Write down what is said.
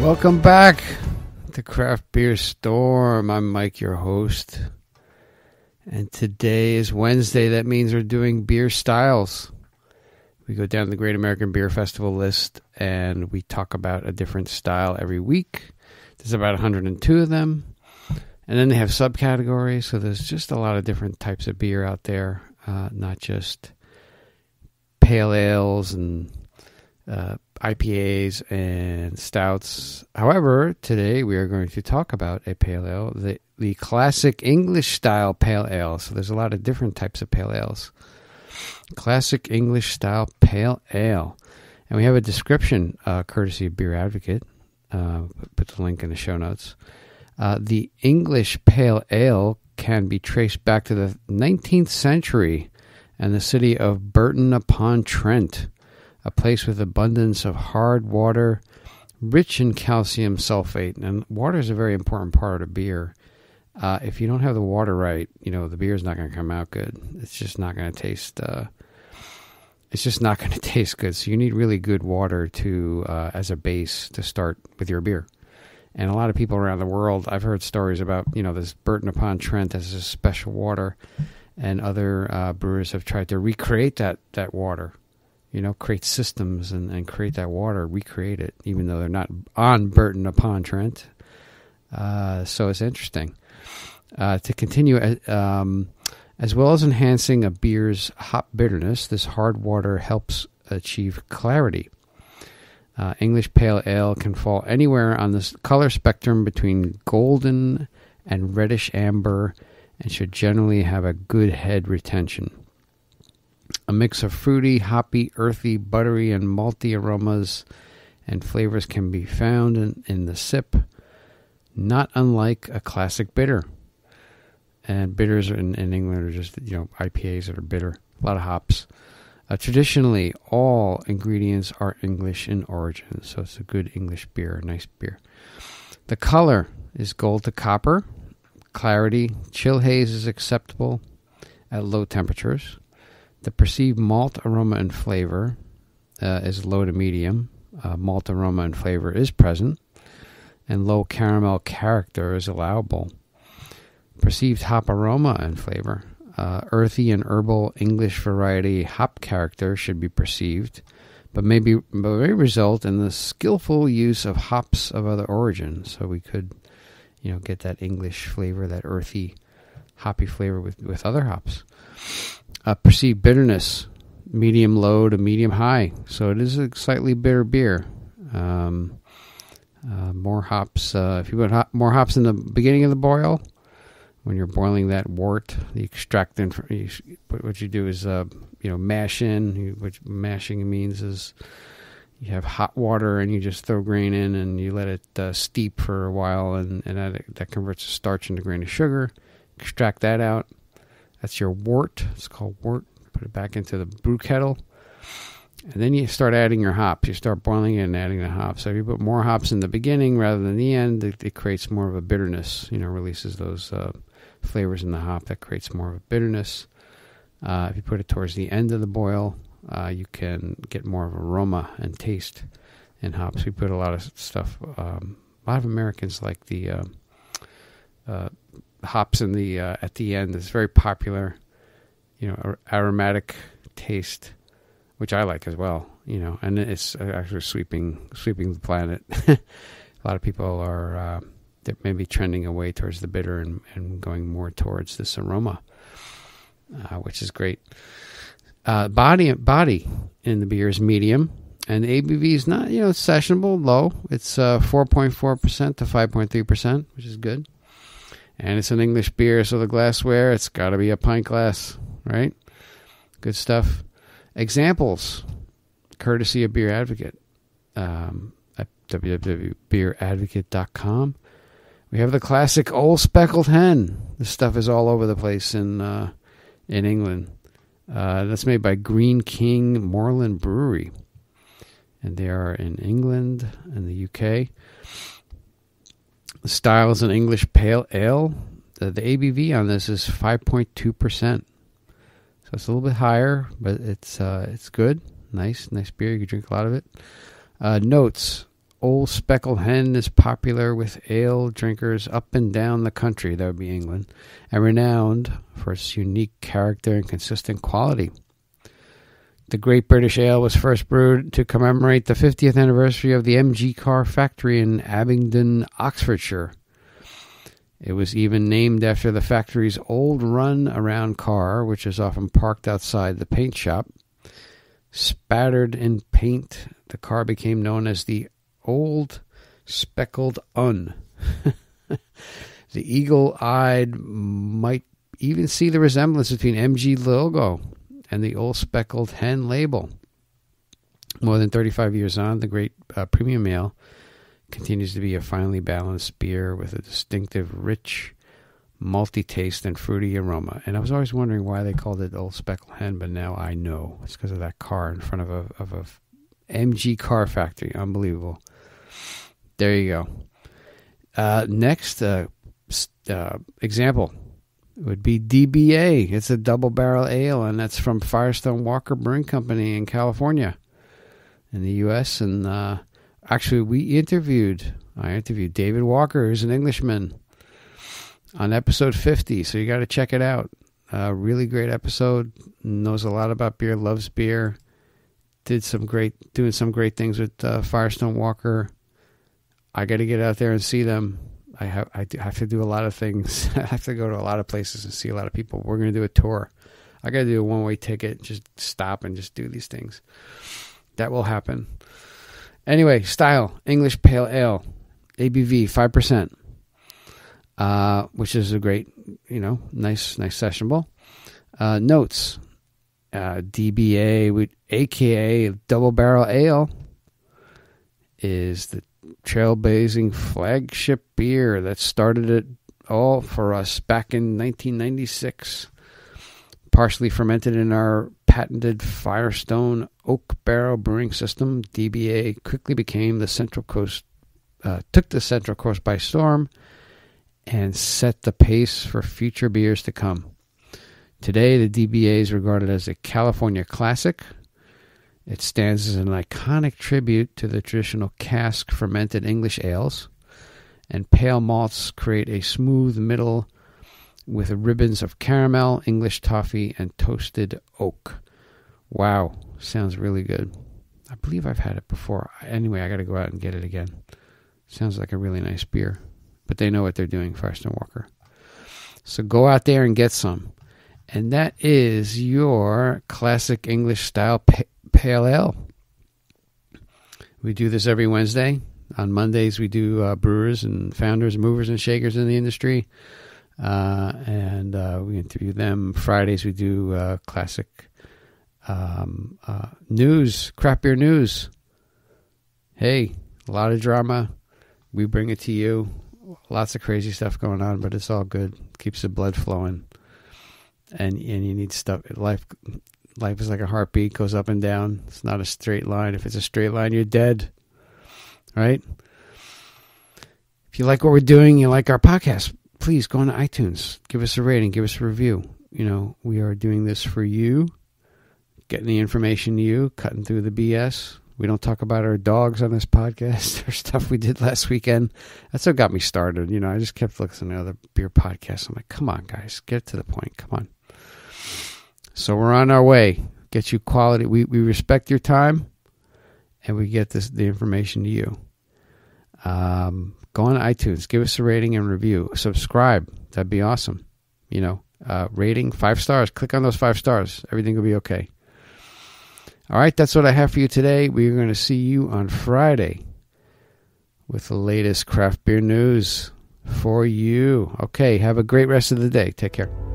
Welcome back to Craft Beer Storm. I'm Mike, your host. And today is Wednesday. That means we're doing beer styles. We go down the Great American Beer Festival list and we talk about a different style every week. There's about 102 of them. And then they have subcategories. So there's just a lot of different types of beer out there. Not just pale ales and IPAs and stouts. However, today we are going to talk about a pale ale, the classic English style pale ale. So there's a lot of different types of pale ales. Classic English style pale ale. And we have a description courtesy of Beer Advocate. Put the link in the show notes. The English pale ale can be traced back to the 19th century and the city of Burton-upon-Trent, a place with abundance of hard water, rich in calcium sulfate. And water is a very important part of beer. If you don't have the water right, the beer is not going to come out good. It's just not going to taste. It's just not going to taste good. So you need really good water to as a base to start with your beer. And a lot of people around the world, I've heard stories about this Burton-upon-Trent as a special water, and other brewers have tried to recreate that water. Create systems and create that water, recreate it, even though they're not on Burton-upon-Trent. So it's interesting. To continue, as well as enhancing a beer's hop bitterness, this hard water helps achieve clarity. English Pale Ale can fall anywhere on the color spectrum between golden and reddish amber and should generally have a good head retention. A mix of fruity, hoppy, earthy, buttery, and malty aromas and flavors can be found in the sip, not unlike a classic bitter. And bitters in England are just, IPAs that are bitter, a lot of hops. Traditionally, all ingredients are English in origin, so it's a good English beer, a nice beer. The color is gold to copper. Clarity, chill haze is acceptable at low temperatures. The perceived malt aroma and flavor is low to medium. Malt aroma and flavor is present. And low caramel character is allowable. Perceived hop aroma and flavor. Earthy and herbal English variety hop character should be perceived, but may result in the skillful use of hops of other origins. So we could, get that English flavor, that earthy, hoppy flavor with other hops. Perceived bitterness, medium low to medium high. So it is a slightly bitter beer. More hops. If you put more hops in the beginning of the boil, when you're boiling that wort, the extractant, what you do is, mash in. What mashing means is you have hot water and you just throw grain in and you let it steep for a while, and that converts the starch into grain of sugar. Extract that out. That's your wort. It's called wort. Put it back into the brew kettle. And then you start adding your hops. You start boiling it and adding the hops. So if you put more hops in the beginning rather than the end, it creates more of a bitterness. Releases those flavors in the hop that creates more of a bitterness. If you put it towards the end of the boil, you can get more of aroma and taste in hops. We put a lot of stuff. A lot of Americans like the hops in the at the end. It's very popular. Aromatic taste, which I like as well. And it's actually sweeping the planet. A lot of people are they're maybe trending away towards the bitter and going more towards this aroma, which is great. Body in the beer is medium, and the ABV is not, it's sessionable, low. It's 4.4% to 5.3%, which is good. And it's an English beer, so the glassware, it's got to be a pint glass, right? Good stuff. Examples, courtesy of Beer Advocate, at www.beeradvocate.com. We have the classic Old Speckled Hen. This stuff is all over the place in England. That's made by Green King Moreland Brewery. And they are in England and the UK. The style is an English pale ale. The ABV on this is 5.2%. So it's a little bit higher, but it's good. Nice beer. You can drink a lot of it. Notes: Old Speckled Hen is popular with ale drinkers up and down the country, that would be England, and renowned for its unique character and consistent quality. The Great British Ale was first brewed to commemorate the 50th anniversary of the MG car factory in Abingdon, Oxfordshire. It was even named after the factory's old run-around car, which is often parked outside the paint shop. Spattered in paint, the car became known as the Old Speckled Un. The eagle-eyed might even see the resemblance between MG logo and the Old Speckled Hen label. More than 35 years on, the Great Premium Ale continues to be a finely balanced beer with a distinctive, rich, malty taste and fruity aroma. And I was always wondering why they called it Old Speckled Hen, but now I know. It's because of that car in front of a MG car factory. Unbelievable. There you go. Next example would be DBA. It's a double barrel ale, and that's from Firestone Walker Brewing Company in California in the U.S. And actually, I interviewed David Walker, who's an Englishman, on episode 50, so you got to check it out. Really great episode. Knows a lot about beer, loves beer. Doing some great things with Firestone Walker. I got to get out there and see them. I have to do a lot of things. I have to go to a lot of places and see a lot of people. We're going to do a tour. I got to do a one-way ticket, just stop and just do these things. That will happen. Anyway, style, English Pale Ale, ABV 5%, which is a great, nice sessionable. Notes, DBA, aka Double Barrel Ale, is the trailblazing flagship beer that started it all for us back in 1996. Partially fermented in our patented Firestone oak barrel brewing system, DBA quickly became took the Central Coast by storm and set the pace for future beers to come. Today, the DBA is regarded as a California classic. It stands as an iconic tribute to the traditional cask fermented English ales, and pale malts create a smooth middle with ribbons of caramel, English toffee, and toasted oak. Wow, sounds really good. I believe I've had it before. Anyway, I got to go out and get it again. Sounds like a really nice beer, but they know what they're doing, Firestone Walker. So go out there and get some. And that is your classic English style Pale Ale. We do this every Wednesday. On Mondays, we do brewers and founders, movers and shakers in the industry. And we interview them. Fridays, we do classic news, craft beer news. Hey, a lot of drama. We bring it to you. Lots of crazy stuff going on, but it's all good. Keeps the blood flowing. And you need stuff. Life is like a heartbeat, goes up and down. It's not a straight line. If it's a straight line, you're dead. Right? If you like what we're doing, you like our podcast, please go on to iTunes. Give us a rating. Give us a review. We are doing this for you, getting the information to you, cutting through the BS. We don't talk about our dogs on this podcast or stuff we did last weekend. That's what got me started. I just kept listening to other beer podcasts. I'm like, come on, guys, get to the point. Come on. So we're on our way. Get you quality. We respect your time, and we get the information to you. Go on iTunes. Give us a rating and review. Subscribe. That'd be awesome. Rating 5 stars. Click on those 5 stars. Everything will be okay. All right, that's what I have for you today. We're going to see you on Friday with the latest craft beer news for you. Okay, have a great rest of the day. Take care.